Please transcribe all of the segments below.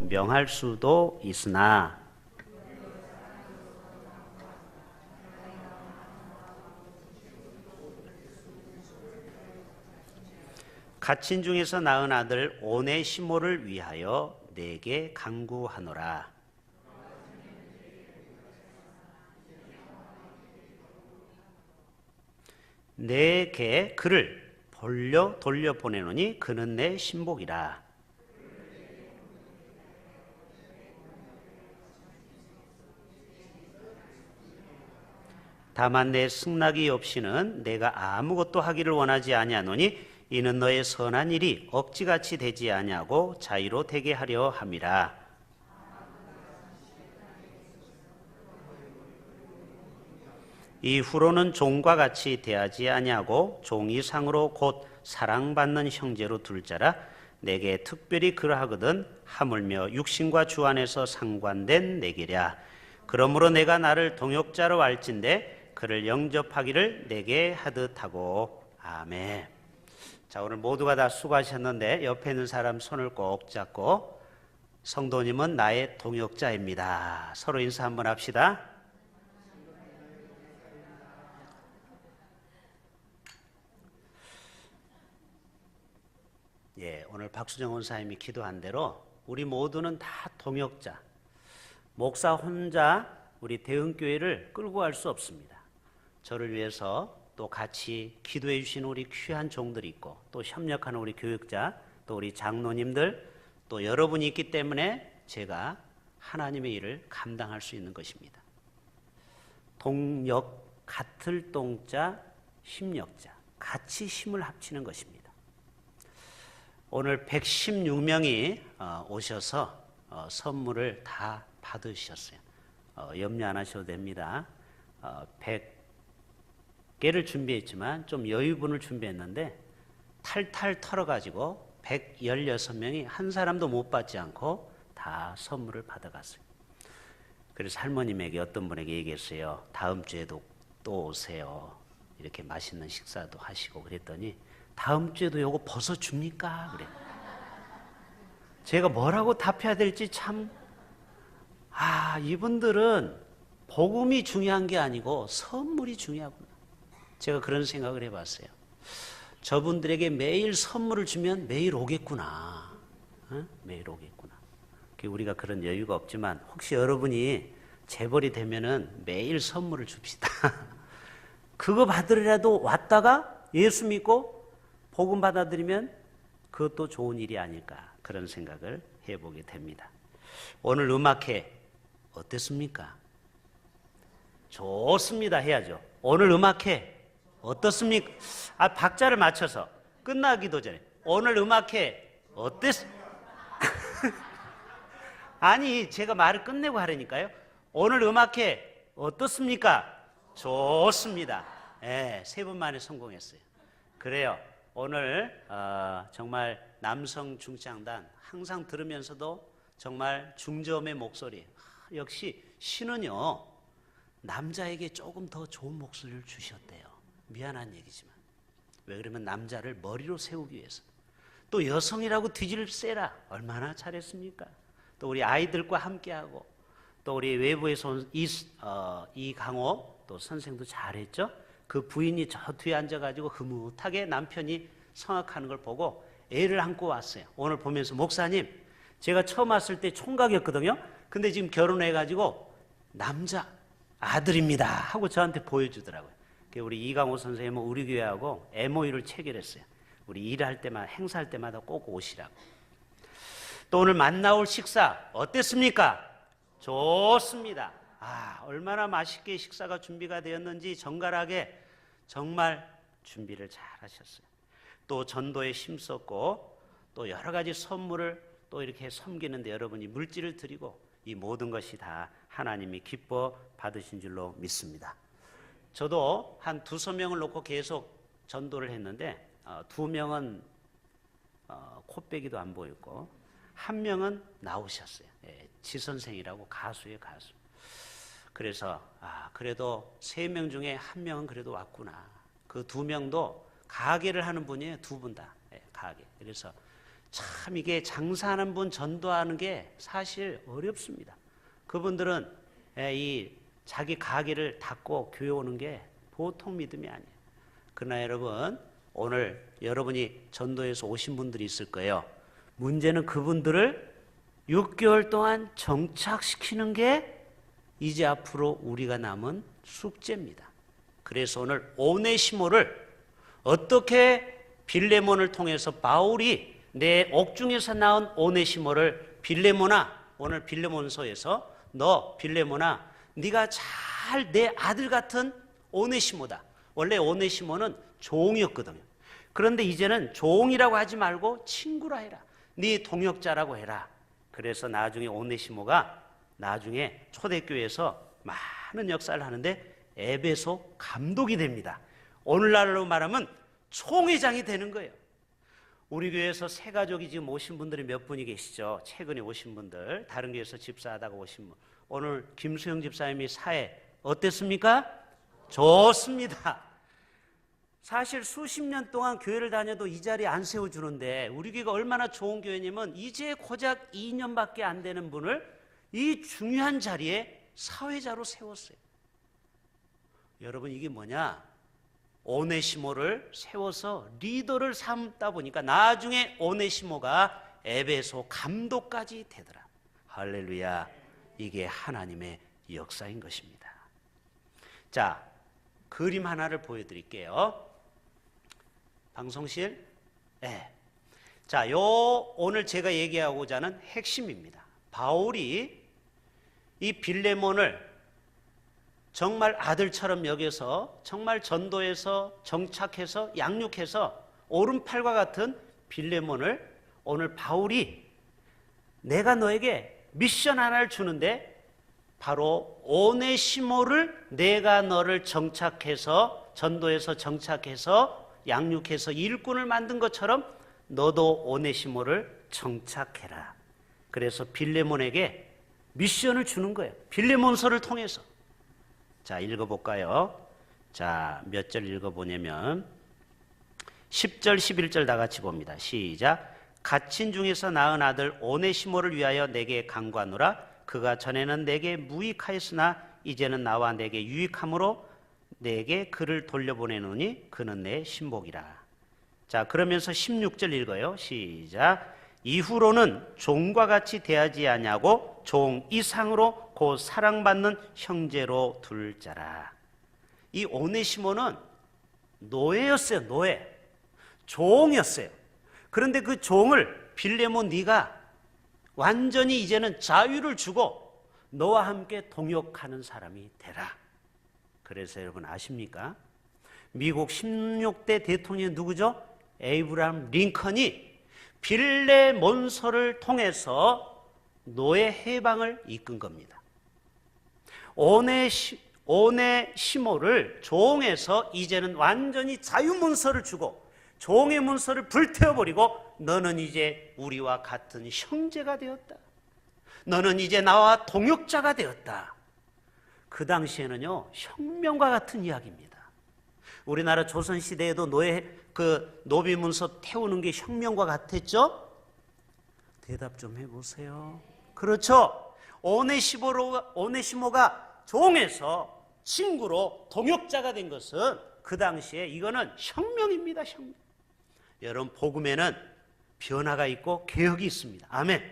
명할 수도 있으나 갇힌 중에서 낳은 아들 오네시모를 위하여 내게 간구하노라. 내게 그를 돌려 보내노니 그는 내 신복이라. 다만 내 승낙이 없이는 내가 아무것도 하기를 원하지 아니하노니 이는 너의 선한 일이 억지같이 되지 아니하고 자유로 되게 하려 함이라. 이후로는 종과 같이 대하지 아니하고 종이 상으로 곧 사랑받는 형제로 둘 자라. 내게 특별히 그러하거든 하물며 육신과 주 안에서 상관된 내게랴. 그러므로 내가 나를 동역자로 알진대 그를 영접하기를 내게 하듯하고. 아멘. 자, 오늘 모두가 다 수고하셨는데 옆에 있는 사람 손을 꼭 잡고 성도님은 나의 동역자입니다. 서로 인사 한번 합시다. 예, 오늘 박수정 원사님이 기도한 대로 우리 모두는 다 동역자. 목사 혼자 우리 대흥교회를 끌고 갈 수 없습니다. 저를 위해서 또 같이 기도해 주시는 우리 귀한 종들이 있고 또 협력하는 우리 교육자 또 우리 장로님들 또 여러분이 있기 때문에 제가 하나님의 일을 감당할 수 있는 것입니다. 동역, 같을 동자, 힘력자, 같이 힘을 합치는 것입니다. 오늘 116명이 오셔서 선물을 다 받으셨어요. 염려 안 하셔도 됩니다. 100개를 준비했지만 좀 여유분을 준비했는데 탈탈 털어가지고 116명이 한 사람도 못 받지 않고 다 선물을 받아갔어요. 그래서 할머님에게 어떤 분에게 얘기했어요. 다음 주에도 또 오세요. 이렇게 맛있는 식사도 하시고 그랬더니 다음 주에도 요거 벗어 줍니까? 그래. 제가 뭐라고 답해야 될지 참, 이분들은 복음이 중요한 게 아니고 선물이 중요하구나. 제가 그런 생각을 해봤어요. 저분들에게 매일 선물을 주면 매일 오겠구나. 매일 오겠구나. 우리가 그런 여유가 없지만 혹시 여러분이 재벌이 되면은 매일 선물을 줍시다. 그거 받으려도 왔다가 예수 믿고 복음 받아들이면 그것도 좋은 일이 아닐까 그런 생각을 해보게 됩니다. 오늘 음악회 어땠습니까? 좋습니다 해야죠. 오늘 음악회 어떻습니까? 박자를 맞춰서 끝나기도 전에 오늘 음악회 어땠습니까? 아니 제가 말을 끝내고 하라니까요. 오늘 음악회 어떻습니까? 좋습니다. 네, 3분 만에 성공했어요. 그래요. 오늘 정말 남성 중창단 항상 들으면서도 정말 중저음의 목소리. 역시 신은요 남자에게 조금 더 좋은 목소리를 주셨대요. 미안한 얘기지만 왜 그러면 남자를 머리로 세우기 위해서. 또 여성이라고 뒤질 세라 얼마나 잘했습니까? 또 우리 아이들과 함께하고 또 우리 외부에서 온 이강호 또 선생도 잘했죠. 그 부인이 저 뒤에 앉아가지고 흐뭇하게 남편이 성악하는 걸 보고 애를 안고 왔어요. 오늘 보면서 목사님 제가 처음 왔을 때 총각이었거든요. 근데 지금 결혼해가지고 남자 아들입니다 하고 저한테 보여주더라고요. 우리 이강호 선생님은 우리 교회하고 MOU를 체결했어요. 우리 일할 때마다 행사할 때마다 꼭 오시라고. 또 오늘 만나올 식사 어땠습니까? 좋습니다. 얼마나 맛있게 식사가 준비가 되었는지 정갈하게 정말 준비를 잘 하셨어요. 또 전도에 힘썼고 또 여러 가지 선물을 또 이렇게 섬기는데 여러분이 물질을 드리고 이 모든 것이 다 하나님이 기뻐 받으신 줄로 믿습니다. 저도 한 2~3명을 놓고 계속 전도를 했는데 2명은 코빼기도 안 보였고 1명은 나오셨어요. 지선생이라고 가수예요, 가수. 그래서 그래도 3명 중에 1명은 그래도 왔구나. 그 2명도 가게를 하는 분이에요. 2분 다 가게. 그래서 참 이게 장사하는 분 전도하는 게 사실 어렵습니다. 그분들은 이 자기 가게를 닫고 교회 오는 게 보통 믿음이 아니에요. 그러나 여러분, 오늘 여러분이 전도해서 오신 분들이 있을 거예요. 문제는 그분들을 6개월 동안 정착시키는 게 이제 앞으로 우리가 남은 숙제입니다. 그래서 오늘 오네시모를 어떻게 빌레몬을 통해서 바울이 내 옥중에서 나온 오네시모를 빌레몬아, 오늘 빌레몬서에서 너 빌레몬아, 네가 잘 내 아들 같은 오네시모다. 원래 오네시모는 종이었거든요. 그런데 이제는 종이라고 하지 말고 친구라 해라. 네 동역자라고 해라. 그래서 나중에 오네시모가 나중에 초대교회에서 많은 역사를 하는데 에베소 감독이 됩니다. 오늘날로 말하면 총회장이 되는 거예요. 우리 교회에서 새 가족이 지금 오신 분들이 몇 분이 계시죠? 최근에 오신 분들, 다른 교회에서 집사하다가 오신 분. 오늘 김수영 집사님이 사회 어땠습니까? 좋습니다. 사실 수십 년 동안 교회를 다녀도 이 자리에 안 세워주는데 우리 교회가 얼마나 좋은 교회냐면 이제 고작 2년밖에 안 되는 분을 이 중요한 자리에 사회자로 세웠어요. 여러분, 이게 뭐냐? 오네시모를 세워서 리더를 삼다 보니까 나중에 오네시모가 에베소 감독까지 되더라. 할렐루야. 이게 하나님의 역사인 것입니다. 자, 그림 하나를 보여드릴게요. 방송실? 네. 자, 오늘 제가 얘기하고자 하는 핵심입니다. 바울이 이 빌레몬을 정말 아들처럼 여겨서 정말 전도해서 정착해서 양육해서 오른팔과 같은 빌레몬을 오늘 바울이 내가 너에게 미션 하나를 주는데 바로 오네시모를 내가 너를 정착해서 전도해서 정착해서 양육해서 일꾼을 만든 것처럼 너도 오네시모를 정착해라. 그래서 빌레몬에게 미션을 주는 거예요. 빌레몬서를 통해서. 자, 읽어볼까요? 자, 몇 절 읽어보냐면 10절 11절 다 같이 봅니다. 시작. 갇힌 중에서 낳은 아들 오네시모를 위하여 내게 간구하노라. 그가 전에는 내게 무익하였으나 이제는 나와 내게 유익함으로 내게 그를 돌려보내노니 그는 내 신복이라. 자, 그러면서 16절 읽어요. 시작. 이후로는 종과 같이 대하지 아니하고 종 이상으로 곧 사랑받는 형제로 둘 자라. 이 오네시모는 노예였어요. 노예. 종이었어요. 그런데 그 종을 빌레몬 네가 완전히 이제는 자유를 주고 너와 함께 동역하는 사람이 되라. 그래서 여러분 아십니까? 미국 16대 대통령이 누구죠? 에이브라함 링컨이 빌레몬서를 통해서 노예 해방을 이끈 겁니다. 오네시모를 종에서 이제는 완전히 자유문서를 주고 종의 문서를 불태워버리고 너는 이제 우리와 같은 형제가 되었다. 너는 이제 나와 동역자가 되었다. 그 당시에는요, 혁명과 같은 이야기입니다. 우리나라 조선시대에도 노비 문서 태우는 게 혁명과 같았죠? 대답 좀 해보세요. 그렇죠. 오네시모가 종에서 친구로 동역자가 된 것은 그 당시에 이거는 혁명입니다. 혁명. 여러분, 복음에는 변화가 있고 개혁이 있습니다. 아멘.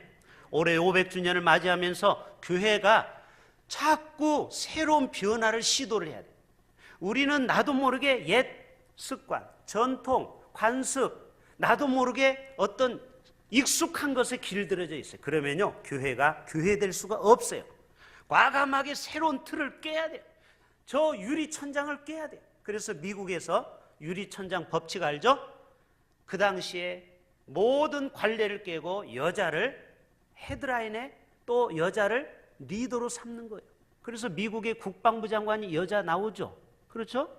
올해 500주년을 맞이하면서 교회가 자꾸 새로운 변화를 시도를 해야 돼요. 우리는 나도 모르게 옛 습관, 전통, 관습, 나도 모르게 어떤 익숙한 것에 길들여져 있어요. 그러면요, 교회가 교회될 수가 없어요. 과감하게 새로운 틀을 깨야 돼요. 저 유리천장을 깨야 돼요. 그래서 미국에서 유리천장 법칙 알죠? 그 당시에 모든 관례를 깨고 여자를 헤드라인에 또 여자를 리더로 삼는 거예요. 그래서 미국의 국방부 장관이 여자 나오죠. 그렇죠?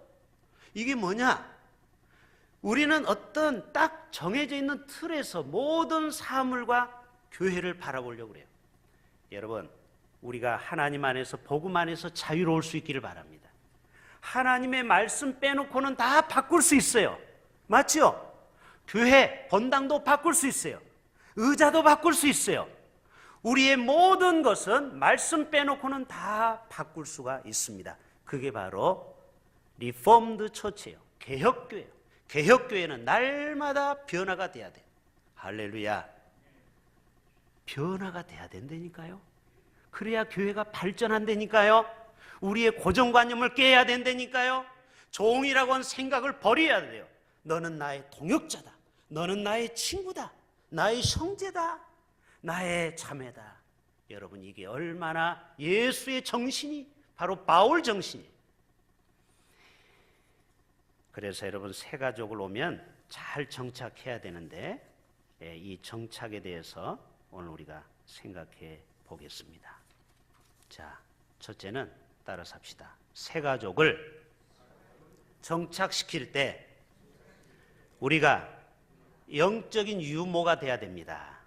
이게 뭐냐? 우리는 어떤 딱 정해져 있는 틀에서 모든 사물과 교회를 바라보려고 그래요. 여러분, 우리가 하나님 안에서 복음 안에서 자유로울 수 있기를 바랍니다. 하나님의 말씀 빼놓고는 다 바꿀 수 있어요. 맞죠? 교회, 본당도 바꿀 수 있어요. 의자도 바꿀 수 있어요. 우리의 모든 것은 말씀 빼놓고는 다 바꿀 수가 있습니다. 그게 바로 리폼드 처치예요. 개혁교회예요. 개혁교회는 날마다 변화가 돼야 돼요. 할렐루야. 변화가 돼야 된다니까요. 그래야 교회가 발전한다니까요. 우리의 고정관념을 깨야 된다니까요. 종이라고 하는 생각을 버려야 돼요. 너는 나의 동역자다. 너는 나의 친구다. 나의 형제다. 나의 자매다. 여러분, 이게 얼마나 예수의 정신이 바로 바울 정신이에요. 그래서 여러분, 새 가족을 오면 잘 정착해야 되는데, 이 정착에 대해서 오늘 우리가 생각해 보겠습니다. 자, 첫째는 따라서 합시다. 새 가족을 정착시킬 때 우리가 영적인 유모가 돼야 됩니다.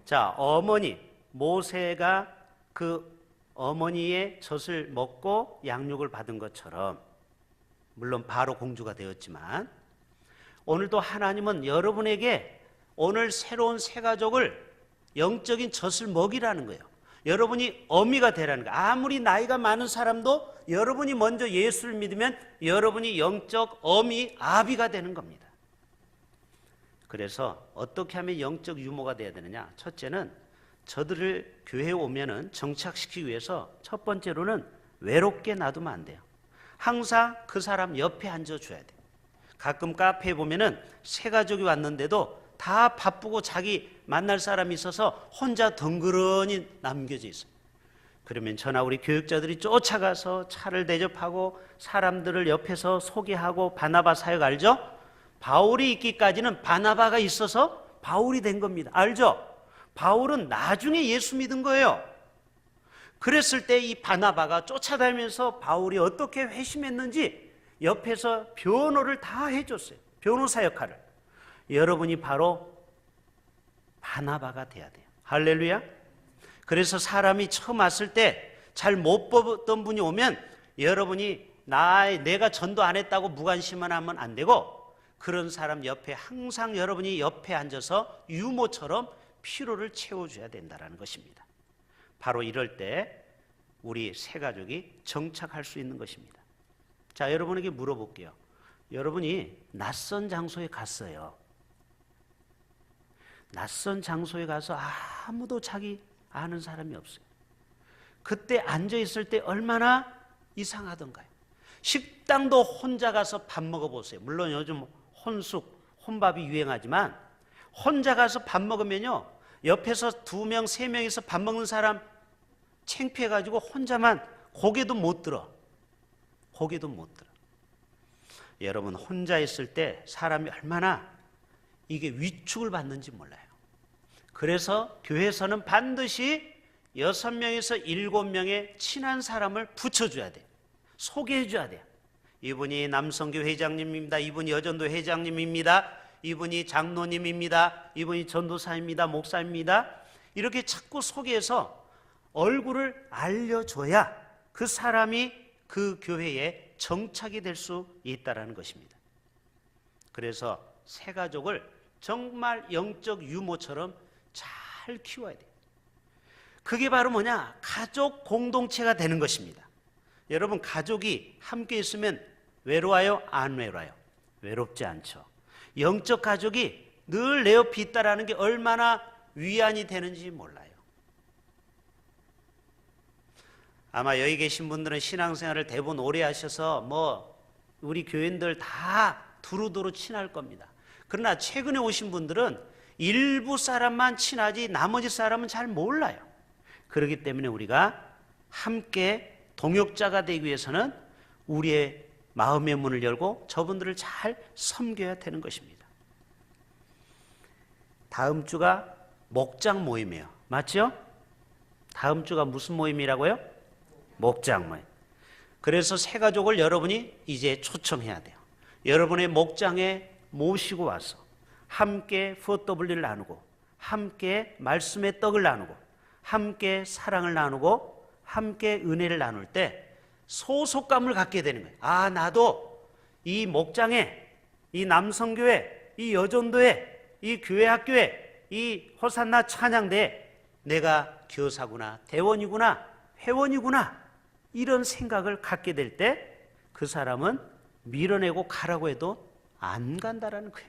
자, 어머니 모세가 그 어머니의 젖을 먹고 양육을 받은 것처럼, 물론 바로 공주가 되었지만, 오늘도 하나님은 여러분에게 오늘 새로운 새 가족을 영적인 젖을 먹이라는 거예요. 여러분이 어미가 되라는 거예요. 아무리 나이가 많은 사람도 여러분이 먼저 예수를 믿으면 여러분이 영적 어미, 아비가 되는 겁니다. 그래서 어떻게 하면 영적 유모가 돼야 되느냐? 첫째는 저들을 교회에 오면은 정착시키기 위해서 첫 번째로는 외롭게 놔두면 안 돼요. 항상 그 사람 옆에 앉아줘야 돼요. 가끔 카페에 보면은 새 가족이 왔는데도 다 바쁘고 자기 만날 사람이 있어서 혼자 덩그러니 남겨져 있어요. 그러면 저나 우리 교육자들이 쫓아가서 차를 대접하고 사람들을 옆에서 소개하고, 바나바 사역 알죠? 바울이 있기까지는 바나바가 있어서 바울이 된 겁니다. 알죠? 바울은 나중에 예수 믿은 거예요. 그랬을 때 이 바나바가 쫓아다니면서 바울이 어떻게 회심했는지 옆에서 변호를 다 해줬어요. 변호사 역할을. 여러분이 바로 바나바가 돼야 돼요. 할렐루야. 그래서 사람이 처음 왔을 때 잘 못 보던 분이 오면 여러분이 내가 전도 안 했다고 무관심만 하면 안 되고, 그런 사람 옆에 항상 여러분이 옆에 앉아서 유모처럼 피로를 채워줘야 된다는 것입니다. 바로 이럴 때 우리 새 가족이 정착할 수 있는 것입니다. 자, 여러분에게 물어볼게요. 여러분이 낯선 장소에 갔어요. 낯선 장소에 가서 아무도 자기 아는 사람이 없어요. 그때 앉아있을 때 얼마나 이상하던가요? 식당도 혼자 가서 밥 먹어보세요. 물론 요즘 혼숙, 혼밥이 유행하지만 혼자 가서 밥 먹으면요, 옆에서 2명, 3명이서 밥 먹는 사람 창피해가지고 혼자만 고개도 못 들어. 고개도 못 들어. 여러분, 혼자 있을 때 사람이 얼마나 이게 위축을 받는지 몰라요. 그래서 교회에서는 반드시 6명에서 7명의 친한 사람을 붙여줘야 돼요. 소개해줘야 돼요. 이분이 남성교 회장님입니다. 이분이 여전도 회장님입니다. 이분이 장로님입니다. 이분이 전도사입니다. 목사입니다. 이렇게 자꾸 소개해서 얼굴을 알려줘야 그 사람이 그 교회에 정착이 될 수 있다는 것입니다. 그래서 새 가족을 정말 영적 유모처럼 잘 키워야 돼요. 그게 바로 뭐냐? 가족 공동체가 되는 것입니다. 여러분, 가족이 함께 있으면 외로워요? 안 외로워요? 외롭지 않죠. 영적 가족이 늘 내 옆에 있다라는 게 얼마나 위안이 되는지 몰라요. 아마 여기 계신 분들은 신앙생활을 대부분 오래 하셔서 우리 교인들 다 두루두루 친할 겁니다. 그러나 최근에 오신 분들은 일부 사람만 친하지 나머지 사람은 잘 몰라요. 그렇기 때문에 우리가 함께 동역자가 되기 위해서는 우리의 마음의 문을 열고 저분들을 잘 섬겨야 되는 것입니다. 다음 주가 목장 모임이에요. 맞죠? 다음 주가 무슨 모임이라고요? 목장 모임. 그래서 새 가족을 여러분이 이제 초청해야 돼요. 여러분의 목장에 모시고 와서 함께 FOW를 나누고, 함께 말씀의 떡을 나누고, 함께 사랑을 나누고, 함께 은혜를 나눌 때 소속감을 갖게 되는 거예요. 나도 이 목장에, 이 남성교회, 이 여전도회, 이 교회 학교에 이 호산나 찬양대에 내가 교사구나, 대원이구나, 회원이구나 이런 생각을 갖게 될 때 그 사람은 밀어내고 가라고 해도 안 간다라는 거예요.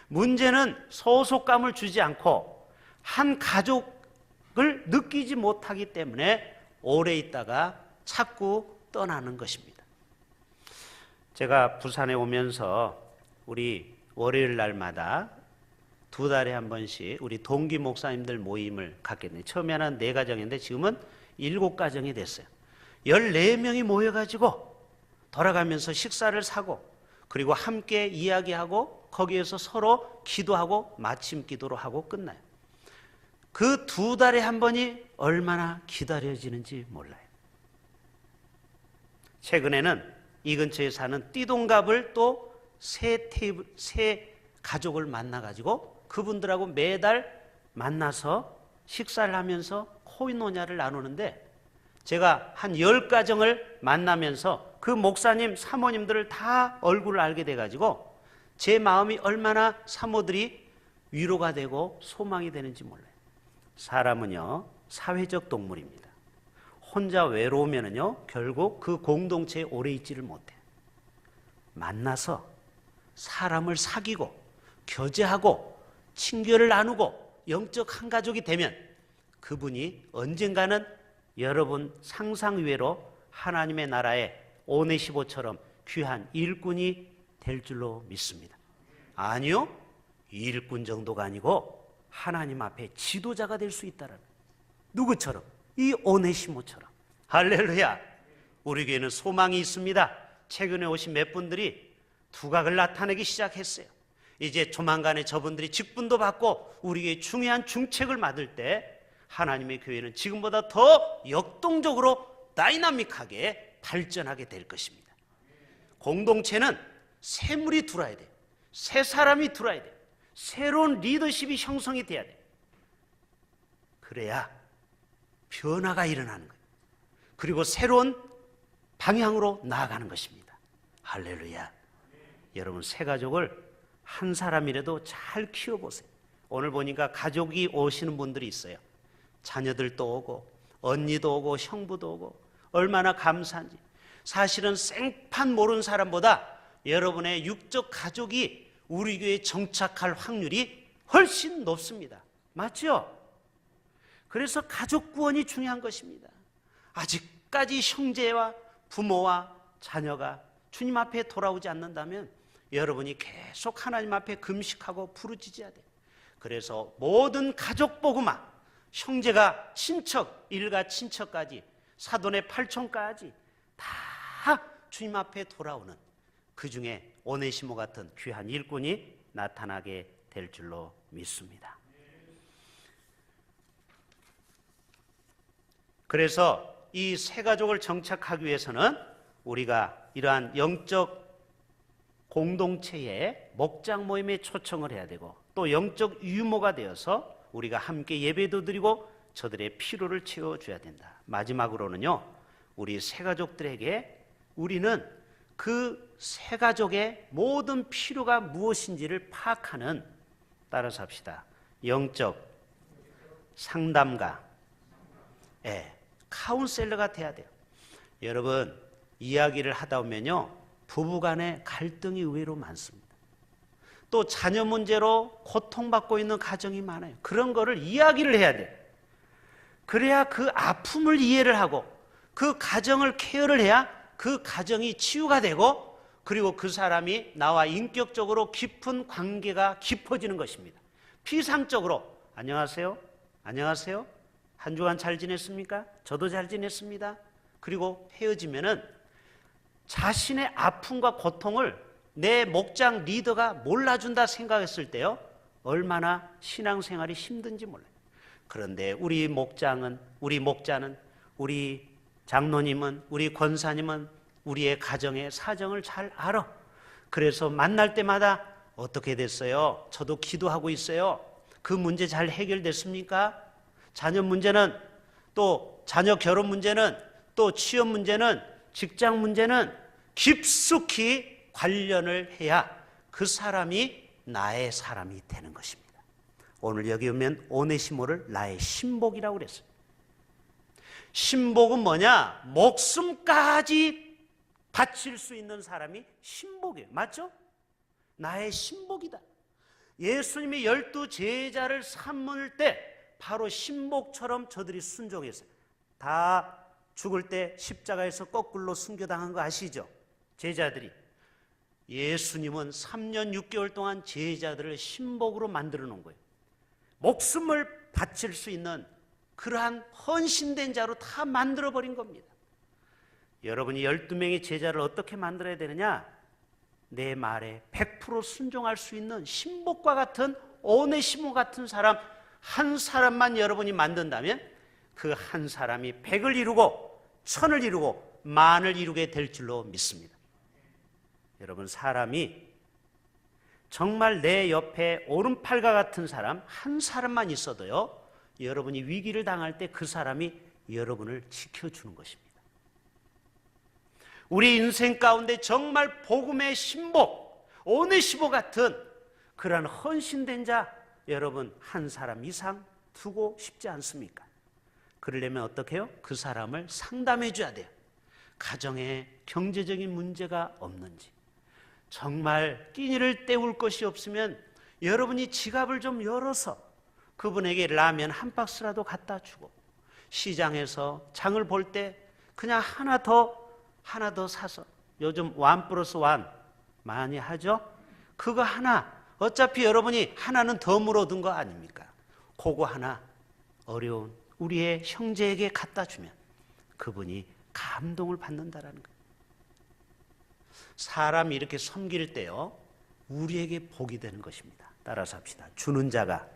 문제는 소속감을 주지 않고 한 가족을 느끼지 못하기 때문에 오래 있다가 자꾸 떠나는 것입니다. 제가 부산에 오면서 우리 월요일 날마다 2달에 한 번씩 우리 동기 목사님들 모임을 갖게 됐는데 처음에는 4가정인데 지금은 7가정이 됐어요. 14명이 모여가지고 돌아가면서 식사를 사고 그리고 함께 이야기하고 거기에서 서로 기도하고 마침 기도로 하고 끝나요. 그 2달에 한 번이 얼마나 기다려지는지 몰라요. 최근에는 이 근처에 사는 띠동갑을 또 세 가족을 만나가지고 그분들하고 매달 만나서 식사를 하면서 코이노냐를 나누는데 제가 한 10가정을 만나면서 그 목사님, 사모님들을 다 얼굴을 알게 돼가지고 제 마음이 얼마나 사모들이 위로가 되고 소망이 되는지 몰라요. 사람은요, 사회적 동물입니다. 혼자 외로우면은요, 결국 그 공동체에 오래 있지를 못해요. 만나서 사람을 사귀고 교제하고 친교를 나누고 영적 한 가족이 되면 그분이 언젠가는 여러분 상상 외로 하나님의 나라에 오네시모처럼 귀한 일꾼이 될 줄로 믿습니다. 아니요, 일꾼 정도가 아니고 하나님 앞에 지도자가 될 수 있다는, 누구처럼? 이 오네시모처럼. 할렐루야. 우리 교회는 소망이 있습니다. 최근에 오신 몇 분들이 두각을 나타내기 시작했어요. 이제 조만간에 저분들이 직분도 받고 우리 교회 중요한 중책을 맡을 때 하나님의 교회는 지금보다 더 역동적으로 다이나믹하게 발전하게 될 것입니다. 공동체는 새 물이 들어와야 돼요. 새 사람이 들어와야 돼요. 새로운 리더십이 형성이 돼야 돼요. 그래야 변화가 일어나는 거예요. 그리고 새로운 방향으로 나아가는 것입니다. 할렐루야. 여러분, 새 가족을 한 사람이라도 잘 키워보세요. 오늘 보니까 가족이 오시는 분들이 있어요. 자녀들도 오고 언니도 오고 형부도 오고 얼마나 감사한지. 사실은 생판 모르는 사람보다 여러분의 육적 가족이 우리 교회에 정착할 확률이 훨씬 높습니다. 맞죠? 그래서 가족 구원이 중요한 것입니다. 아직까지 형제와 부모와 자녀가 주님 앞에 돌아오지 않는다면 여러분이 계속 하나님 앞에 금식하고 부르짖어야 돼요. 그래서 모든 가족 복음화, 형제가 친척, 일가 친척까지, 사돈의 팔촌까지 다 주님 앞에 돌아오는, 그 중에 오네시모 같은 귀한 일꾼이 나타나게 될 줄로 믿습니다. 그래서 이 새 가족을 정착하기 위해서는 우리가 이러한 영적 공동체의 목장 모임에 초청을 해야 되고 또 영적 유모가 되어서 우리가 함께 예배도 드리고 저들의 필요를 채워줘야 된다. 마지막으로는요, 우리 새 가족들에게 우리는 그 새 가족의 모든 필요가 무엇인지를 파악하는, 따라서 합시다, 영적 상담가, 카운셀러가 돼야 돼요. 여러분, 이야기를 하다 보면요, 부부간의 갈등이 의외로 많습니다. 또 자녀 문제로 고통받고 있는 가정이 많아요. 그런 거를 이야기를 해야 돼요. 그래야 그 아픔을 이해를 하고 그 가정을 케어를 해야 그 가정이 치유가 되고 그리고 그 사람이 나와 인격적으로 깊은 관계가 깊어지는 것입니다. 피상적으로 안녕하세요? 안녕하세요? 한 주간 잘 지냈습니까? 저도 잘 지냈습니다. 그리고 헤어지면은 자신의 아픔과 고통을 내 목장 리더가 몰라준다 생각했을 때요, 얼마나 신앙생활이 힘든지 몰라요. 그런데 우리 목자는, 우리 장로님은, 우리 권사님은 우리의 가정의 사정을 잘 알아. 그래서 만날 때마다 어떻게 됐어요? 저도 기도하고 있어요. 그 문제 잘 해결됐습니까? 자녀 문제는, 또 자녀 결혼 문제는, 또 취업 문제는, 직장 문제는 깊숙이 관련을 해야 그 사람이 나의 사람이 되는 것입니다. 오늘 여기 오면 오네시모를 나의 신복이라고 그랬어요. 신복은 뭐냐? 목숨까지 바칠 수 있는 사람이 신복이에요. 맞죠? 나의 신복이다. 예수님이 12 제자를 삼을 때 바로 신복처럼 저들이 순종했어요. 다 죽을 때 십자가에서 거꾸로 순교당한 거 아시죠? 제자들이. 예수님은 3년 6개월 동안 제자들을 신복으로 만들어 놓은 거예요. 목숨을 바칠 수 있는 그러한 헌신된 자로 다 만들어버린 겁니다. 여러분이 12명의 제자를 어떻게 만들어야 되느냐? 내 말에 100% 순종할 수 있는 신복과 같은 오네시모 같은 사람 한 사람만 여러분이 만든다면 그 한 사람이 100을 이루고 1000을 이루고 만을 이루게 될 줄로 믿습니다. 여러분, 사람이 정말 내 옆에 오른팔과 같은 사람 한 사람만 있어도요, 여러분이 위기를 당할 때 그 사람이 여러분을 지켜주는 것입니다. 우리 인생 가운데 정말 복음의 신복, 오네시모 같은 그러한 헌신된 자 여러분 한 사람 이상 두고 싶지 않습니까? 그러려면 어떻게 해요? 그 사람을 상담해 줘야 돼요. 가정에 경제적인 문제가 없는지, 정말 끼니를 때울 것이 없으면 여러분이 지갑을 좀 열어서 그분에게 라면 한 박스라도 갖다 주고, 시장에서 장을 볼 때 그냥 하나 더 사서, 요즘 1+1 많이 하죠? 그거 하나, 어차피 여러분이 하나는 덤으로 얻은 거 아닙니까? 그거 하나 어려운 우리의 형제에게 갖다 주면 그분이 감동을 받는다라는 거예요. 사람이 이렇게 섬길 때요, 우리에게 복이 되는 것입니다. 따라서 합시다. 주는 자가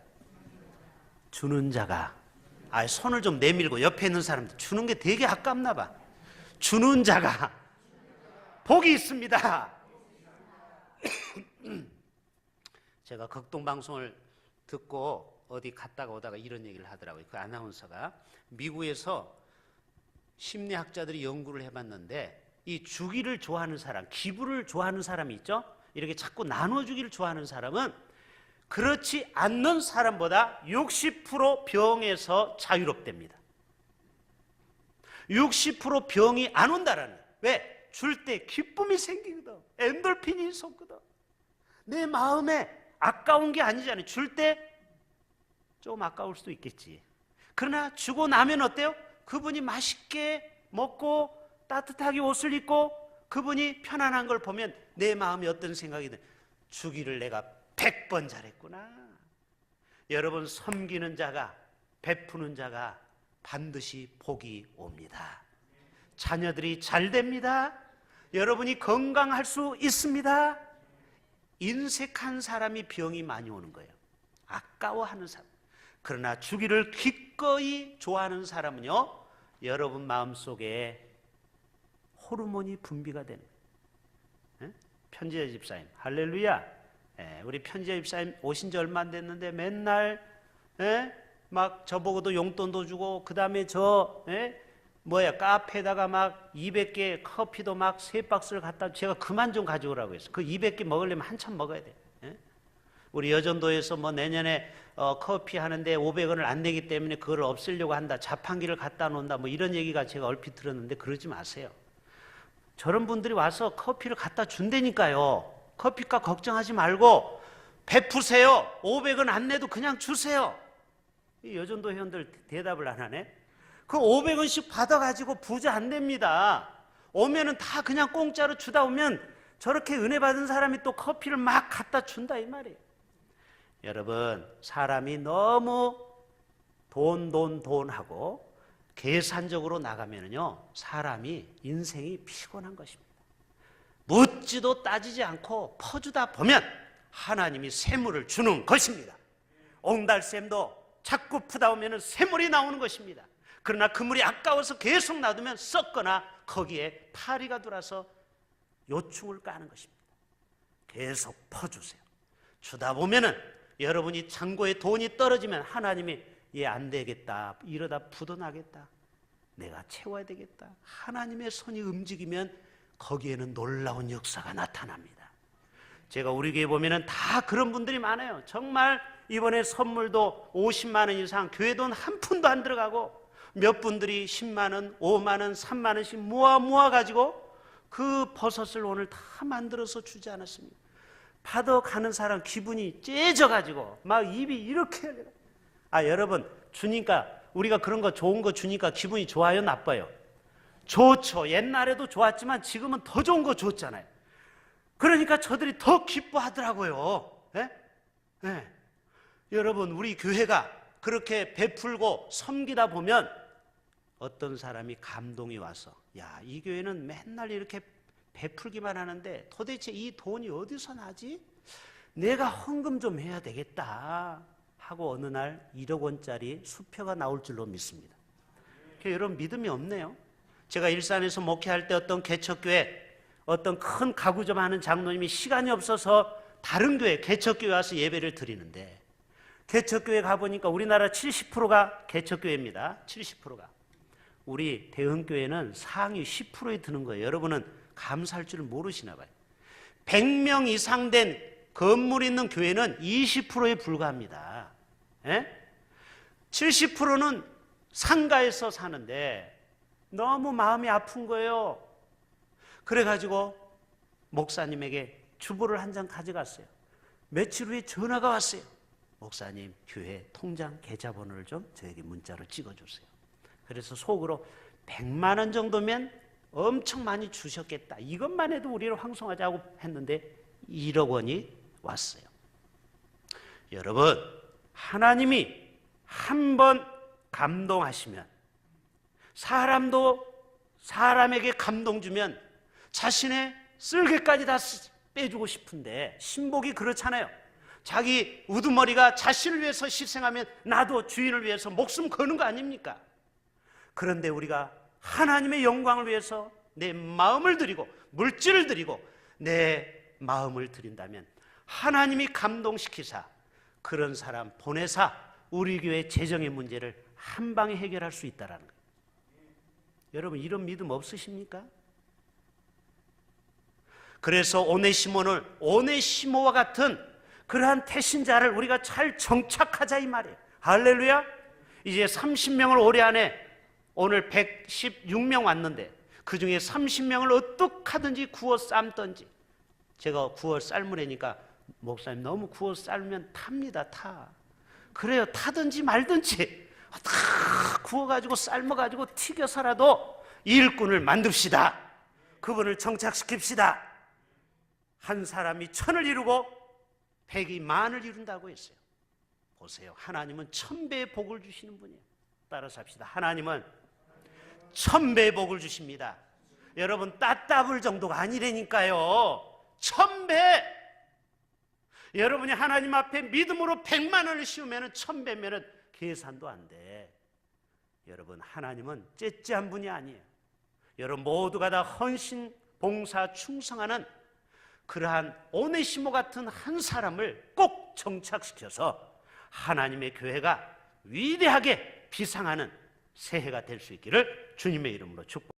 손을 좀 내밀고 옆에 있는 사람들 주는 게 되게 아깝나 봐. 주는 자가 복이 있습니다. 제가 극동방송을 듣고 어디 갔다가 오다가 이런 얘기를 하더라고요. 그 아나운서가 미국에서 심리학자들이 연구를 해봤는데, 이 주기를 좋아하는 사람, 기부를 좋아하는 사람이 있죠? 이렇게 자꾸 나눠주기를 좋아하는 사람은 그렇지 않는 사람보다 60% 병에서 자유롭답니다. 60% 병이 안 온다라는 거예요. 왜? 줄 때 기쁨이 생기거든. 엔돌핀이 솟거든. 내 마음에 아까운 게 아니잖아요. 줄 때 좀 아까울 수도 있겠지. 그러나 주고 나면 어때요? 그분이 맛있게 먹고 따뜻하게 옷을 입고 그분이 편안한 걸 보면 내 마음이 어떤 생각이 든? 주기를 내가 100번 잘했구나. 여러분, 섬기는 자가, 베푸는 자가 반드시 복이 옵니다. 자녀들이 잘 됩니다. 여러분이 건강할 수 있습니다. 인색한 사람이 병이 많이 오는 거예요. 아까워하는 사람. 그러나 주기를 기꺼이 좋아하는 사람은요, 여러분 마음속에 호르몬이 분비가 되는 거예요. 편지자 집사님, 할렐루야. 우리 편지자 집사님 오신 지 얼마 안 됐는데 맨날 막 저보고도 용돈도 주고, 그 다음에 카페에다가 막 200개 커피도 막 3박스를 갖다, 제가 그만 좀 가져오라고 했어요. 그 200개 먹으려면 한참 먹어야 돼요. 우리 여전도에서 뭐 내년에 커피 하는데 500원을 안 내기 때문에 그걸 없애려고 한다, 자판기를 갖다 놓는다, 뭐 이런 얘기가 제가 얼핏 들었는데 그러지 마세요. 저런 분들이 와서 커피를 갖다 준다니까요. 커피값 걱정하지 말고 베푸세요. 500원 안 내도 그냥 주세요. 이 여전도 회원들 대답을 안 하네. 그 500원씩 받아가지고 부자 안 됩니다. 오면은 다 그냥 공짜로 주다 오면 저렇게 은혜 받은 사람이 또 커피를 막 갖다 준다 이 말이에요. 여러분, 사람이 너무 돈 하고 계산적으로 나가면은요, 사람이 인생이 피곤한 것입니다. 묻지도 따지지 않고 퍼주다 보면 하나님이 샘물을 주는 것입니다. 옹달샘도 자꾸 푸다 오면 샘물이 나오는 것입니다. 그러나 그 물이 아까워서 계속 놔두면 썩거나 거기에 파리가 들어서 요충을 까는 것입니다. 계속 퍼주세요. 주다 보면은 여러분이 창고에 돈이 떨어지면 하나님이 얘 안 되겠다, 이러다 부도나겠다, 내가 채워야 되겠다, 하나님의 손이 움직이면 거기에는 놀라운 역사가 나타납니다. 제가 우리 교회 보면은 다 그런 분들이 많아요. 정말 이번에 선물도 50만 원 이상, 교회 돈 한 푼도 안 들어가고 몇 분들이 10만 원, 5만 원, 3만 원씩 모아 가지고 그 버섯을 오늘 다 만들어서 주지 않았습니까? 받아가는 사람 기분이 째져가지고 막 입이 이렇게. 여러분, 주니까, 우리가 그런 거 좋은 거 주니까 기분이 좋아요, 나빠요? 좋죠. 옛날에도 좋았지만 지금은 더 좋은 거 줬잖아요. 그러니까 저들이 더 기뻐하더라고요. 예? 예. 여러분, 우리 교회가 그렇게 베풀고 섬기다 보면 어떤 사람이 감동이 와서, 야, 이 교회는 맨날 이렇게 베풀기만 하는데 도대체 이 돈이 어디서 나지? 내가 헌금 좀 해야 되겠다 하고 어느 날 1억 원짜리 수표가 나올 줄로 믿습니다. 여러분, 믿음이 없네요. 제가 일산에서 목회할 때 어떤 개척교회, 어떤 큰 가구점 하는 장로님이 시간이 없어서 다른 교회, 개척교회 와서 예배를 드리는데, 개척교회 가보니까 우리나라 70%가 개척교회입니다. 70%가. 우리 대흥교회는 상위 10%에 드는 거예요. 여러분은 감사할 줄 모르시나 봐요. 100명 이상 된 건물 있는 교회는 20%에 불과합니다. 70%는 상가에서 사는데 너무 마음이 아픈 거예요. 그래가지고 목사님에게 주보를 한 장 가져갔어요. 며칠 후에 전화가 왔어요. 목사님, 교회 통장 계좌번호를 좀 저에게 문자로 찍어주세요. 그래서 속으로 100만 원 정도면 엄청 많이 주셨겠다, 이것만 해도 우리를 황송하자고 했는데 1억 원이 왔어요. 여러분, 하나님이 한번 감동하시면, 사람도 사람에게 감동 주면 자신의 쓸개까지 다 빼주고 싶은데, 신복이 그렇잖아요. 자기 우두머리가 자신을 위해서 희생하면 나도 주인을 위해서 목숨 거는 거 아닙니까? 그런데 우리가 하나님의 영광을 위해서 내 마음을 드리고 물질을 드리고 내 마음을 드린다면 하나님이 감동시키사 그런 사람 보내사 우리 교회 재정의 문제를 한 방에 해결할 수 있다는 거예요. 여러분, 이런 믿음 없으십니까? 그래서 오네시모와 같은 그러한 태신자를 우리가 잘 정착하자 이 말이에요. 할렐루야. 이제 30명을 올해 안에, 오늘 116명 왔는데 그 중에 30명을 어떻게 하든지 구워 삶든지. 제가 구워 삶으라니까, 목사님 너무 구워 삶으면 탑니다, 타. 그래요, 타든지 말든지 다 구워가지고 삶아가지고 튀겨서라도 일꾼을 만듭시다. 그분을 정착시킵시다. 한 사람이 1000을 이루고 100이 만을 이룬다고 했어요. 보세요, 하나님은 1000배의 복을 주시는 분이에요. 따라서 합시다. 하나님은 1000배의 복을 주십니다. 여러분, 따따블 정도가 아니라니까요. 1000배. 여러분이 하나님 앞에 믿음으로 100만 원을 씌우면 1000배면 계산도 안 돼. 여러분, 하나님은 째째한 분이 아니에요. 여러분 모두가 다 헌신, 봉사, 충성하는 그러한 오네시모 같은 한 사람을 꼭 정착시켜서 하나님의 교회가 위대하게 비상하는 새해가 될 수 있기를 주님의 이름으로 축복합니다.